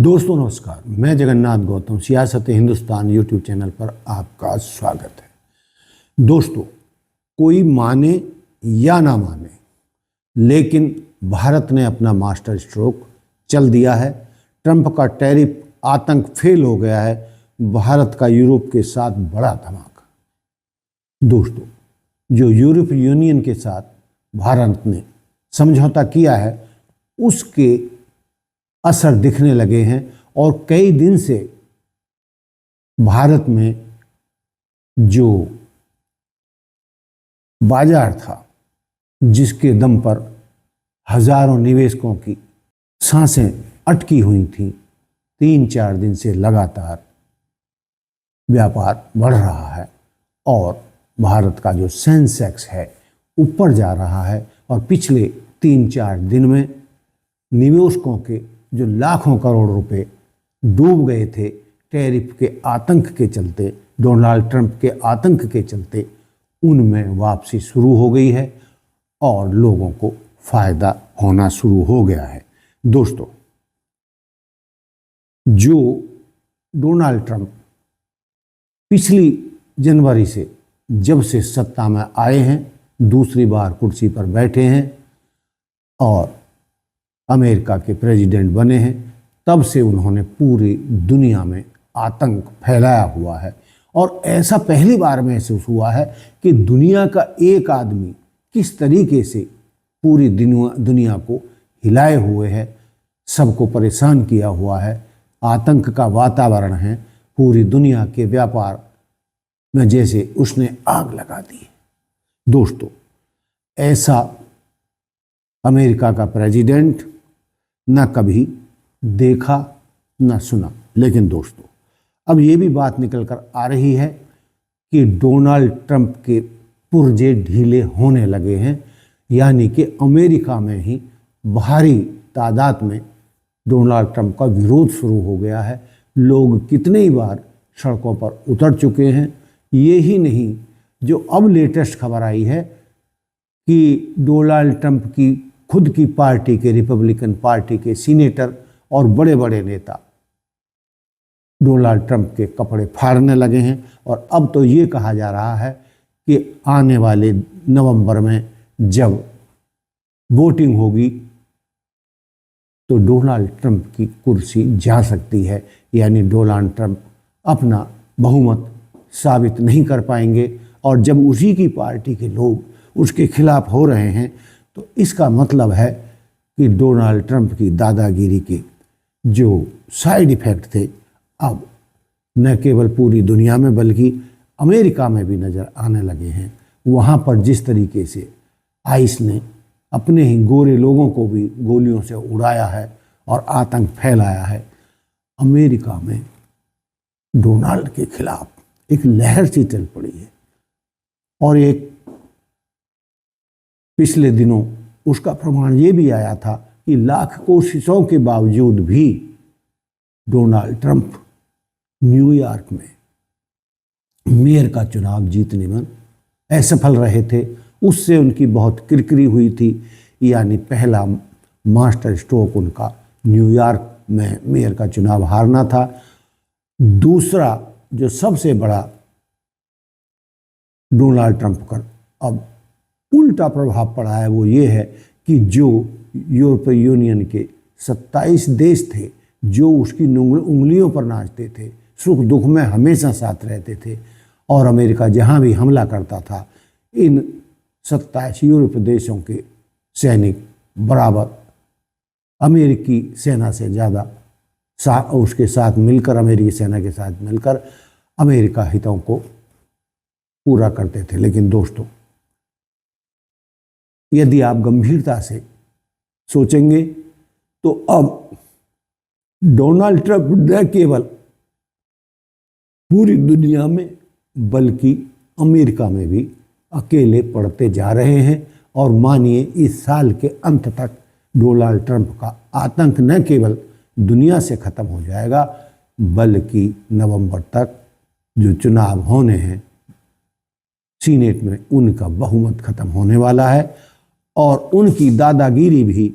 दोस्तों नमस्कार, मैं जगन्नाथ गौतम सियासत हिंदुस्तान यूट्यूब चैनल पर आपका स्वागत है। दोस्तों, कोई माने या ना माने, लेकिन भारत ने अपना मास्टर स्ट्रोक चल दिया है। ट्रंप का टैरिफ आतंक फेल हो गया है। भारत का यूरोप के साथ बड़ा धमाका। दोस्तों, जो यूरोपीय यूनियन के साथ भारत ने समझौता किया है उसके असर दिखने लगे हैं और कई दिन से भारत में जो बाजार था, जिसके दम पर हजारों निवेशकों की सांसें अटकी हुई थीं, 3-4 दिन से लगातार व्यापार बढ़ रहा है और भारत का जो सेंसेक्स है ऊपर जा रहा है। और पिछले 3-4 दिन में निवेशकों के जो लाखों करोड़ रुपए डूब गए थे टैरिफ के आतंक के चलते, डोनाल्ड ट्रंप के आतंक के चलते, उनमें वापसी शुरू हो गई है और लोगों को फायदा होना शुरू हो गया है। दोस्तों, जो डोनाल्ड ट्रंप पिछली जनवरी से जब से सत्ता में आए हैं, दूसरी बार कुर्सी पर बैठे हैं और अमेरिका के प्रेसिडेंट बने हैं, तब से उन्होंने पूरी दुनिया में आतंक फैलाया हुआ है। और ऐसा पहली बार महसूस हुआ है कि दुनिया का एक आदमी किस तरीके से पूरी दुनिया को हिलाए हुए है, सबको परेशान किया हुआ है। आतंक का वातावरण है, पूरी दुनिया के व्यापार में जैसे उसने आग लगा दी। दोस्तों, ऐसा अमेरिका का प्रेसिडेंट न कभी देखा न सुना। लेकिन दोस्तों, अब ये भी बात निकल कर आ रही है कि डोनाल्ड ट्रंप के पुर्जे ढीले होने लगे हैं, यानी कि अमेरिका में ही भारी तादाद में डोनाल्ड ट्रंप का विरोध शुरू हो गया है। लोग कितनी ही बार सड़कों पर उतर चुके हैं। ये ही नहीं, जो अब लेटेस्ट खबर आई है कि डोनाल्ड ट्रंप की खुद की पार्टी के, रिपब्लिकन पार्टी के सीनेटर और बड़े बड़े नेता डोनाल्ड ट्रंप के कपड़े फाड़ने लगे हैं। और अब तो ये कहा जा रहा है कि आने वाले नवंबर में जब वोटिंग होगी तो डोनाल्ड ट्रंप की कुर्सी जा सकती है, यानी डोनाल्ड ट्रंप अपना बहुमत साबित नहीं कर पाएंगे। और जब उसी की पार्टी के लोग उसके खिलाफ हो रहे हैं तो इसका मतलब है कि डोनाल्ड ट्रंप की दादागिरी के जो साइड इफ़ेक्ट थे अब न केवल पूरी दुनिया में बल्कि अमेरिका में भी नज़र आने लगे हैं। वहाँ पर जिस तरीके से आइस ने अपने ही गोरे लोगों को भी गोलियों से उड़ाया है और आतंक फैलाया है, अमेरिका में डोनाल्ड के खिलाफ एक लहर सी चल पड़ी है। और एक पिछले दिनों उसका प्रमाण ये भी आया था कि लाख कोशिशों के बावजूद भी डोनाल्ड ट्रंप न्यूयॉर्क में मेयर का चुनाव जीतने में असफल रहे थे। उससे उनकी बहुत किरकिरी हुई थी, यानी पहला मास्टर स्ट्रोक उनका न्यूयॉर्क में मेयर का चुनाव हारना था। दूसरा जो सबसे बड़ा डोनाल्ड ट्रंप का अब उल्टा प्रभाव पड़ा है वो ये है कि जो यूरोपीय यूनियन के 27 देश थे जो उसकी उंगलियों पर नाचते थे, सुख दुख में हमेशा साथ रहते थे, और अमेरिका जहां भी हमला करता था इन 27 यूरोपीय देशों के सैनिक बराबर अमेरिकी सेना से ज़्यादा उसके साथ मिलकर, अमेरिकी सेना के साथ मिलकर अमेरिका हितों को पूरा करते थे। लेकिन दोस्तों, यदि आप गंभीरता से सोचेंगे तो अब डोनाल्ड ट्रंप न केवल पूरी दुनिया में बल्कि अमेरिका में भी अकेले पड़ते जा रहे हैं। और मानिए इस साल के अंत तक डोनाल्ड ट्रंप का आतंक न केवल दुनिया से ख़त्म हो जाएगा बल्कि नवंबर तक जो चुनाव होने हैं सीनेट में उनका बहुमत खत्म होने वाला है और उनकी दादागिरी भी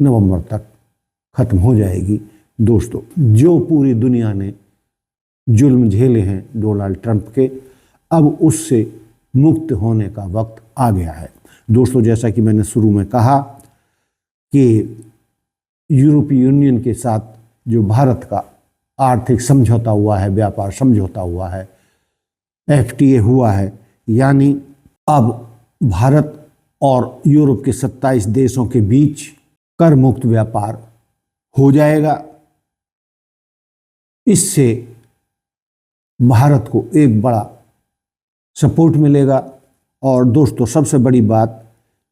नवंबर तक खत्म हो जाएगी। दोस्तों, जो पूरी दुनिया ने जुल्म झेले हैं डोनाल्ड ट्रंप के, अब उससे मुक्त होने का वक्त आ गया है। दोस्तों, जैसा कि मैंने शुरू में कहा कि यूरोपीय यूनियन के साथ जो भारत का आर्थिक समझौता हुआ है, व्यापार समझौता हुआ है, FTA हुआ है, यानी अब भारत और यूरोप के 27 देशों के बीच कर मुक्त व्यापार हो जाएगा। इससे भारत को एक बड़ा सपोर्ट मिलेगा। और दोस्तों, सबसे बड़ी बात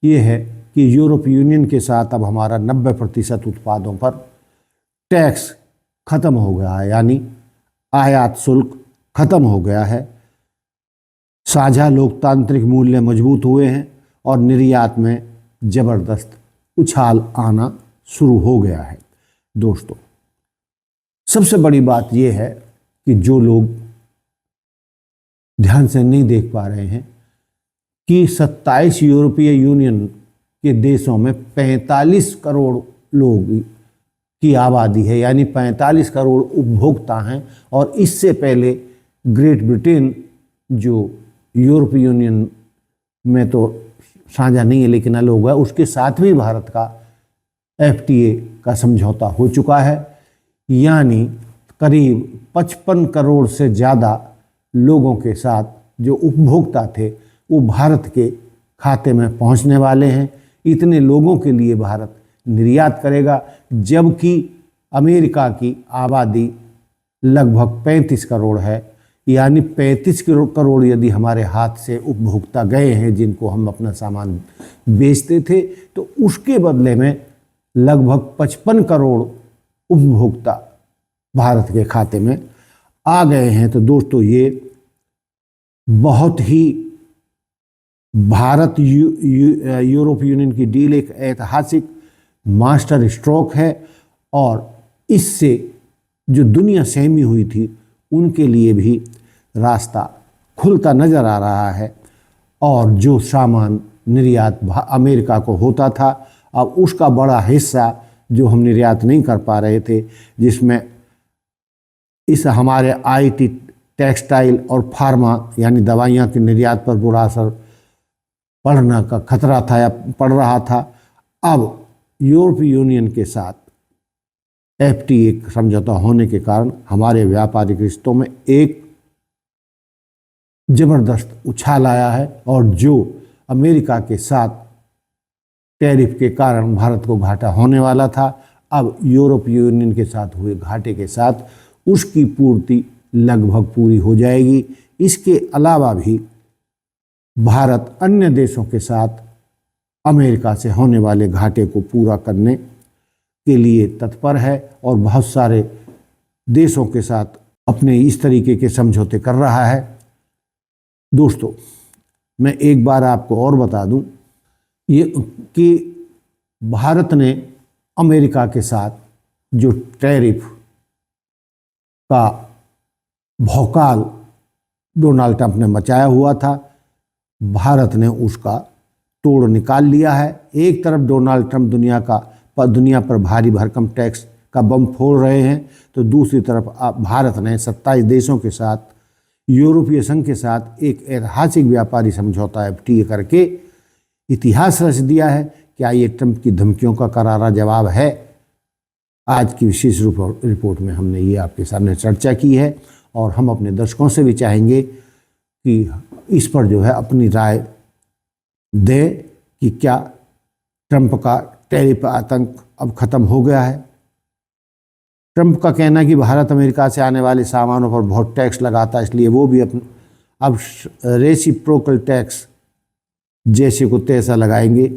यह है कि यूरोपीय यूनियन के साथ अब हमारा 90% उत्पादों पर टैक्स खत्म हो गया है, यानी आयात शुल्क खत्म हो गया है। साझा लोकतांत्रिक मूल्य मजबूत हुए हैं और निर्यात में जबरदस्त उछाल आना शुरू हो गया है। दोस्तों, सबसे बड़ी बात यह है कि जो लोग ध्यान से नहीं देख पा रहे हैं कि 27 यूरोपीय यूनियन के देशों में 45 करोड़ लोग की आबादी है, यानी 45 करोड़ उपभोक्ता हैं। और इससे पहले ग्रेट ब्रिटेन, जो यूरोपीय यूनियन में तो साझा नहीं है लेकिन अलग है, उसके साथ भी भारत का FTA का समझौता हो चुका है। यानी करीब 55 करोड़ से ज़्यादा लोगों के साथ जो उपभोक्ता थे वो भारत के खाते में पहुंचने वाले हैं। इतने लोगों के लिए भारत निर्यात करेगा, जबकि अमेरिका की आबादी लगभग 35 करोड़ है। यानी 35 करोड़ यदि हमारे हाथ से उपभोक्ता गए हैं जिनको हम अपना सामान बेचते थे, तो उसके बदले में लगभग 55 करोड़ उपभोक्ता भारत के खाते में आ गए हैं। तो दोस्तों, ये बहुत ही भारत यूरोपीय यूनियन की डील एक ऐतिहासिक मास्टर स्ट्रोक है और इससे जो दुनिया सहमी हुई थी उनके लिए भी रास्ता खुलता नज़र आ रहा है। और जो सामान निर्यात अमेरिका को होता था, अब उसका बड़ा हिस्सा जो हम निर्यात नहीं कर पा रहे थे, जिसमें इस हमारे IT, टेक्सटाइल और फार्मा यानी दवाइयाँ के निर्यात पर बुरा असर पड़ने का खतरा था या पड़ रहा था, अब यूरोपीय यूनियन के साथ FTA समझौता होने के कारण हमारे व्यापारिक रिश्तों में एक जबरदस्त उछाल आया है। और जो अमेरिका के साथ टैरिफ के कारण भारत को घाटा होने वाला था, अब यूरोपीय यूनियन के साथ हुए घाटे के साथ उसकी पूर्ति लगभग पूरी हो जाएगी। इसके अलावा भी भारत अन्य देशों के साथ अमेरिका से होने वाले घाटे को पूरा करने के लिए तत्पर है और बहुत सारे देशों के साथ अपने इस तरीके के समझौते कर रहा है। दोस्तों, मैं एक बार आपको और बता दूं ये कि भारत ने अमेरिका के साथ जो टैरिफ का भौकाल डोनाल्ड ट्रंप ने मचाया हुआ था, भारत ने उसका तोड़ निकाल लिया है। एक तरफ डोनाल्ड ट्रंप दुनिया पर भारी भरकम टैक्स का बम फोड़ रहे हैं, तो दूसरी तरफ भारत ने 27 देशों के साथ यूरोपीय संघ के साथ एक ऐतिहासिक व्यापारी समझौता FTA करके इतिहास रच दिया है। क्या ये ट्रंप की धमकियों का करारा जवाब है? आज की विशेष रिपोर्ट में हमने ये आपके सामने चर्चा की है और हम अपने दर्शकों से भी चाहेंगे कि इस पर जो है अपनी राय दें कि क्या ट्रंप का टैरिफ आतंक अब खत्म हो गया है। ट्रंप का कहना कि भारत अमेरिका से आने वाले सामानों पर बहुत टैक्स लगाता है, इसलिए वो भी अब रेसिप्रोकल टैक्स जैसे को तैसा लगाएंगे।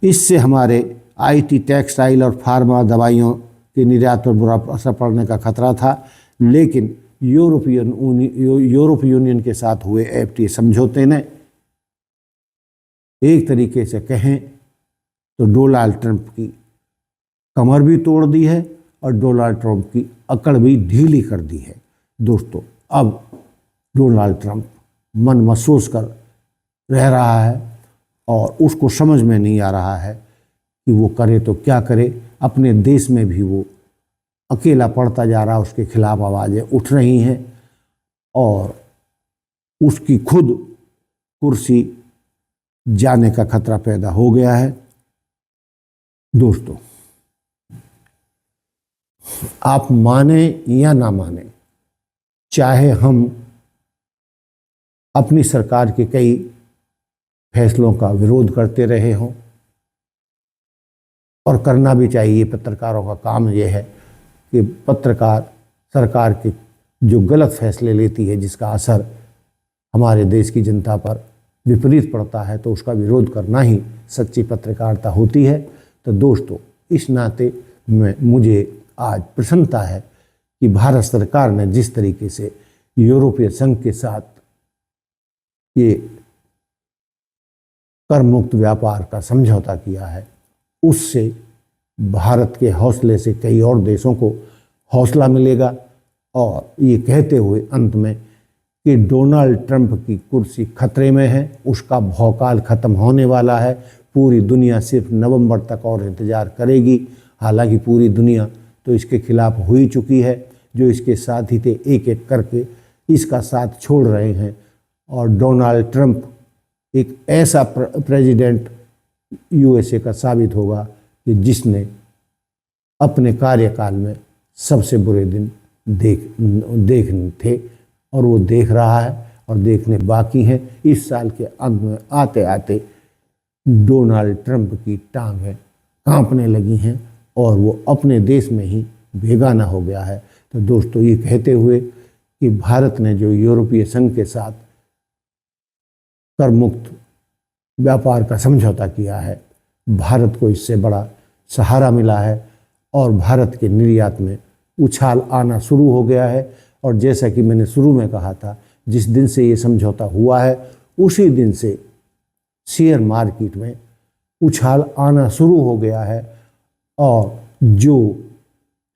इससे हमारे IT, टेक्सटाइल और फार्मा दवाइयों के निर्यात पर बुरा असर पड़ने का खतरा था, लेकिन यूरोपीय यूनियन के साथ हुए FTA समझौते ने एक तरीके से कहें तो डोनाल्ड ट्रंप की कमर भी तोड़ दी है और डोनाल्ड ट्रंप की अकड़ भी ढीली कर दी है। दोस्तों, अब डोनाल्ड ट्रंप मन महसूस कर रह रहा है और उसको समझ में नहीं आ रहा है कि वो करे तो क्या करे। अपने देश में भी वो अकेला पड़ता जा रहा, उसके खिलाफ आवाज़ें उठ रही हैं और उसकी खुद कुर्सी जाने का खतरा पैदा हो गया है। दोस्तों, आप माने या ना माने, चाहे हम अपनी सरकार के कई फैसलों का विरोध करते रहे हों, और करना भी चाहिए, पत्रकारों का काम यह है कि पत्रकार सरकार के जो गलत फैसले लेती है, जिसका असर हमारे देश की जनता पर विपरीत पड़ता है, तो उसका विरोध करना ही सच्ची पत्रकारिता होती है। तो दोस्तों, इस नाते मुझे आज प्रसन्नता है कि भारत सरकार ने जिस तरीके से यूरोपीय संघ के साथ ये कर मुक्त व्यापार का समझौता किया है, उससे भारत के हौसले से कई और देशों को हौसला मिलेगा। और ये कहते हुए अंत में कि डोनाल्ड ट्रंप की कुर्सी खतरे में है, उसका भौकाल खत्म होने वाला है। पूरी दुनिया सिर्फ नवंबर तक और इंतज़ार करेगी। हालांकि पूरी दुनिया तो इसके खिलाफ हो ही चुकी है। जो इसके साथी थे एक एक करके इसका साथ छोड़ रहे हैं, और डोनाल्ड ट्रंप एक ऐसा प्रेसिडेंट यूएसए का साबित होगा कि जिसने अपने कार्यकाल में सबसे बुरे दिन देख थे, और वो देख रहा है और देखने बाकी हैं। इस साल के अंत में आते आते डोनाल्ड ट्रंप की टांगें कांपने लगी हैं और वो अपने देश में ही बेगाना हो गया है। तो दोस्तों, ये कहते हुए कि भारत ने जो यूरोपीय संघ के साथ कर मुक्त व्यापार का समझौता किया है, भारत को इससे बड़ा सहारा मिला है और भारत के निर्यात में उछाल आना शुरू हो गया है। और जैसा कि मैंने शुरू में कहा था, जिस दिन से ये समझौता हुआ है उसी दिन से शेयर मार्केट में उछाल आना शुरू हो गया है, और जो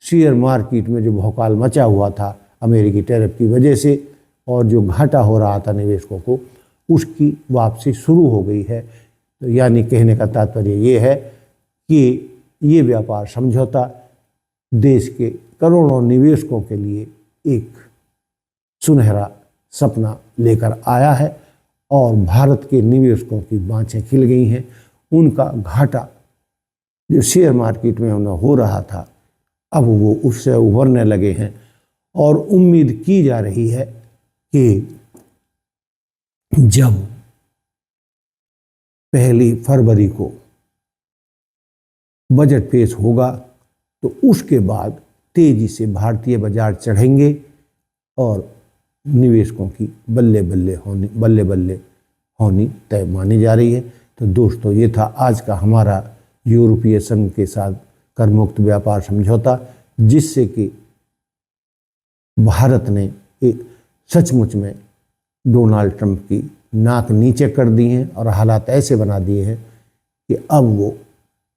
शेयर मार्केट में जो भौकाल मचा हुआ था अमेरिकी टैरिफ की वजह से, और जो घाटा हो रहा था निवेशकों को, उसकी वापसी शुरू हो गई है। तो यानी कहने का तात्पर्य ये है कि ये व्यापार समझौता देश के करोड़ों निवेशकों के लिए एक सुनहरा सपना लेकर आया है, और भारत के निवेशकों की बाँछें खिल गई हैं। उनका घाटा जो शेयर मार्केट में उन्हें हो रहा था, अब वो उससे उभरने लगे हैं, और उम्मीद की जा रही है कि जब 1 फरवरी को बजट पेश होगा तो उसके बाद तेजी से भारतीय बाजार चढ़ेंगे और निवेशकों की बल्ले बल्ले होनी तय मानी जा रही है। तो दोस्तों, ये था आज का हमारा यूरोपीय संघ के साथ कर मुक्त व्यापार समझौता, जिससे कि भारत ने सचमुच में डोनाल्ड ट्रंप की नाक नीचे कर दी हैं और हालात ऐसे बना दिए हैं कि अब वो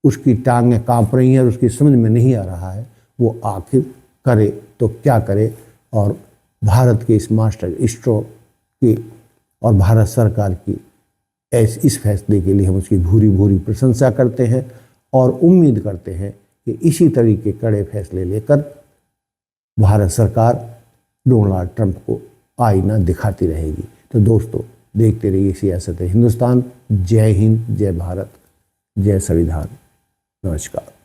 उसकी टांगें कांप रही हैं और उसकी समझ में नहीं आ रहा है वो आखिर करे तो क्या करे। और भारत के इस मास्टर स्ट्रोक की और भारत सरकार की इस फैसले के लिए हम उसकी भूरी भूरी प्रशंसा करते हैं और उम्मीद करते हैं कि इसी तरीके कड़े फैसले लेकर भारत सरकार डोनाल्ड ट्रंप को आईना दिखाती रहेगी। तो दोस्तों, देखते रहिए सियासत हिंदुस्तान। जय हिंद, जय भारत, जय संविधान। नमस्कार।